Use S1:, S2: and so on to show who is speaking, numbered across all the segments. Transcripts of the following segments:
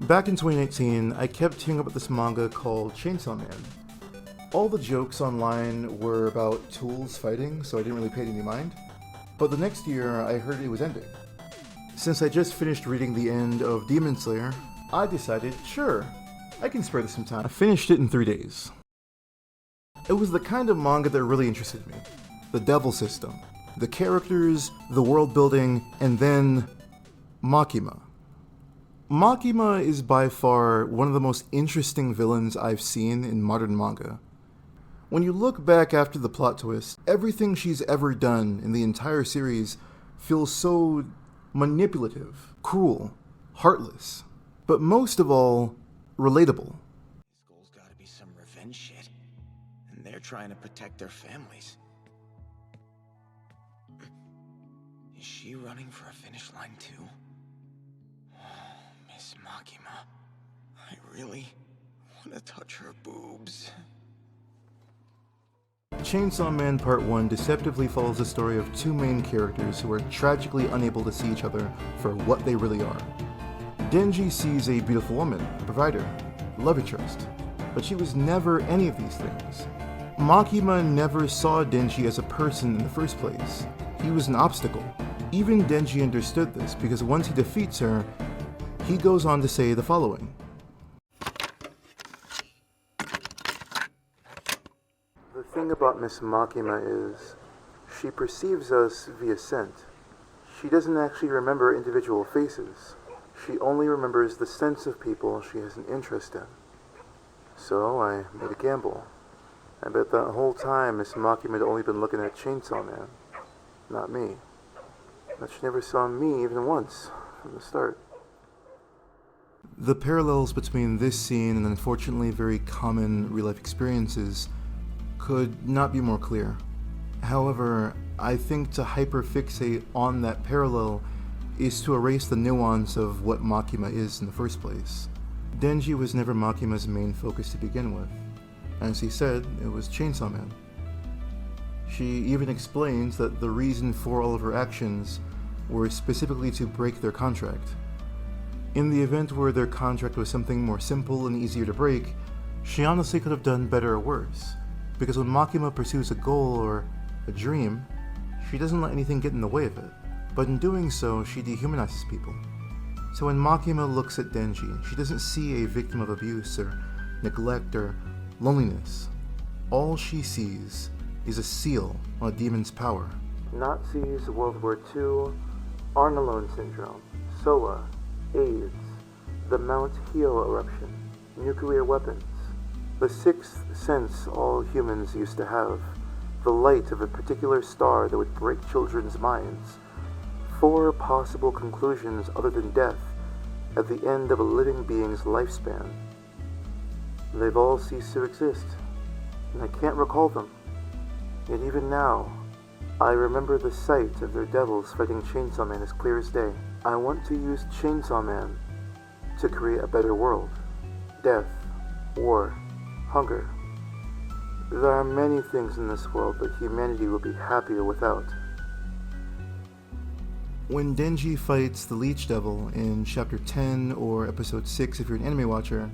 S1: Back in 2019, I kept hearing about this manga called Chainsaw Man. All the jokes online were about tools fighting, so I didn't really pay any mind. But the next year, I heard it was ending. Since I just finished reading the end of Demon Slayer, I decided, sure, I can spare this some time. I finished it in 3 days. It was the kind of manga that really interested me. The devil system, the characters, the world building, and then Makima. Makima is by far one of the most interesting villains I've seen in modern manga. When you look back after the plot twist, everything she's ever done in the entire series feels so manipulative, cruel, heartless, but most of all, relatable.
S2: This goal's gotta be some revenge shit, and they're trying to protect their families. Is she running for a finish line too? Miss Makima, I really want to touch her boobs.
S1: Chainsaw Man Part 1 deceptively follows the story of two main characters who are tragically unable to see each other for what they really are. Denji sees a beautiful woman, a provider, love interest, but she was never any of these things. Makima never saw Denji as a person in the first place. He was an obstacle. Even Denji understood this because once he defeats her, he goes on to say the following. The thing about Miss Makima is, she perceives us via scent. She doesn't actually remember individual faces. She only remembers the sense of people she has an interest in. So I made a gamble. I bet that whole time Miss Makima had only been looking at Chainsaw Man, not me. That she never saw me even once from the start. The parallels between this scene and unfortunately very common real-life experiences could not be more clear. However, I think to hyperfixate on that parallel is to erase the nuance of what Makima is in the first place. Denji was never Makima's main focus to begin with. As he said, it was Chainsaw Man. She even explains that the reason for all of her actions were specifically to break their contract. In the event where their contract was something more simple and easier to break, she honestly could have done better or worse. Because when Makima pursues a goal or a dream, she doesn't let anything get in the way of it. But in doing so, she dehumanizes people. So when Makima looks at Denji, she doesn't see a victim of abuse or neglect or loneliness. All she sees is a seal on a demon's power. Nazis, World War II, Arnalone Syndrome, SOA, AIDS, the Mount Hio eruption, nuclear weapons, the sixth sense all humans used to have, the light of a particular star that would break children's minds, 4 possible conclusions other than death at the end of a living being's lifespan. They've all ceased to exist, and I can't recall them. Yet even now, I remember the sight of their devils fighting Chainsaw Man as clear as day. I want to use Chainsaw Man to create a better world. Death, war, hunger. There are many things in this world that humanity will be happier without. When Denji fights the Leech Devil in Chapter 10 or Episode 6 if you're an anime watcher,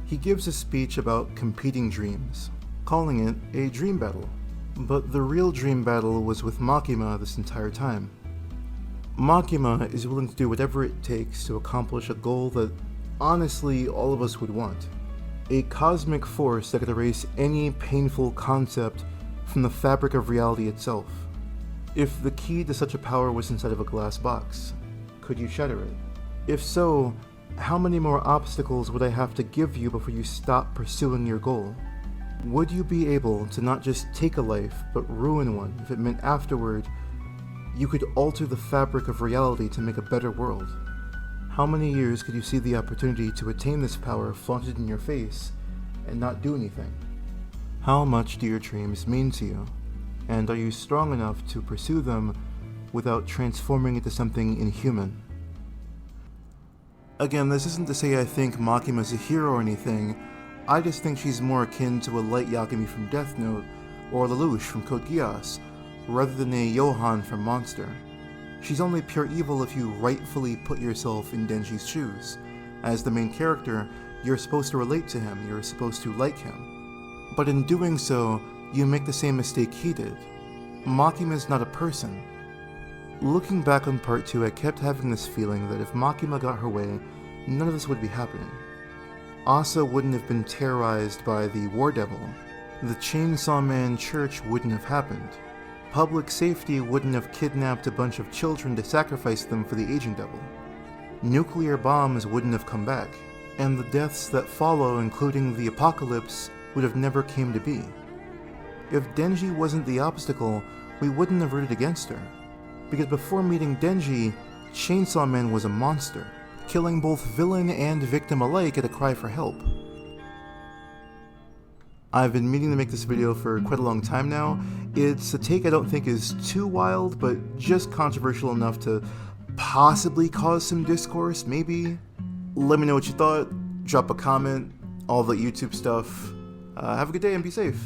S1: he gives a speech about competing dreams, calling it a dream battle. But the real dream battle was with Makima this entire time. Makima is willing to do whatever it takes to accomplish a goal that honestly all of us would want. A cosmic force that could erase any painful concept from the fabric of reality itself. If the key to such a power was inside of a glass box, could you shatter it? If so, how many more obstacles would I have to give you before you stop pursuing your goal? Would you be able to not just take a life, but ruin one if it meant afterward you could alter the fabric of reality to make a better world? How many years could you see the opportunity to attain this power flaunted in your face and not do anything? How much do your dreams mean to you? And are you strong enough to pursue them without transforming into something inhuman? Again, this isn't to say I think Makima's a hero or anything. I just think she's more akin to a light Yagami from Death Note or Lelouch from Code Geass, rather than a Johan from Monster. She's only pure evil if you rightfully put yourself in Denji's shoes, As the main character, you're supposed to relate to him, you're supposed to like him. But in doing so, you make the same mistake he did. Makima is not a person. Looking back on part 2, I kept having this feeling that if Makima got her way, none of this would be happening. Asa wouldn't have been terrorized by the War Devil. The Chainsaw Man Church wouldn't have happened. Public safety wouldn't have kidnapped a bunch of children to sacrifice them for the Aging Devil. Nuclear bombs wouldn't have come back, and the deaths that follow, including the apocalypse, would have never came to be. If Denji wasn't the obstacle, we wouldn't have rooted against her. Because before meeting Denji, Chainsaw Man was a monster, killing both villain and victim alike at a cry for help. I've been meaning to make this video for quite a long time now. It's a take I don't think is too wild, but just controversial enough to possibly cause some discourse, maybe. Let me know what you thought, drop a comment, all the YouTube stuff. Have a good day and be safe.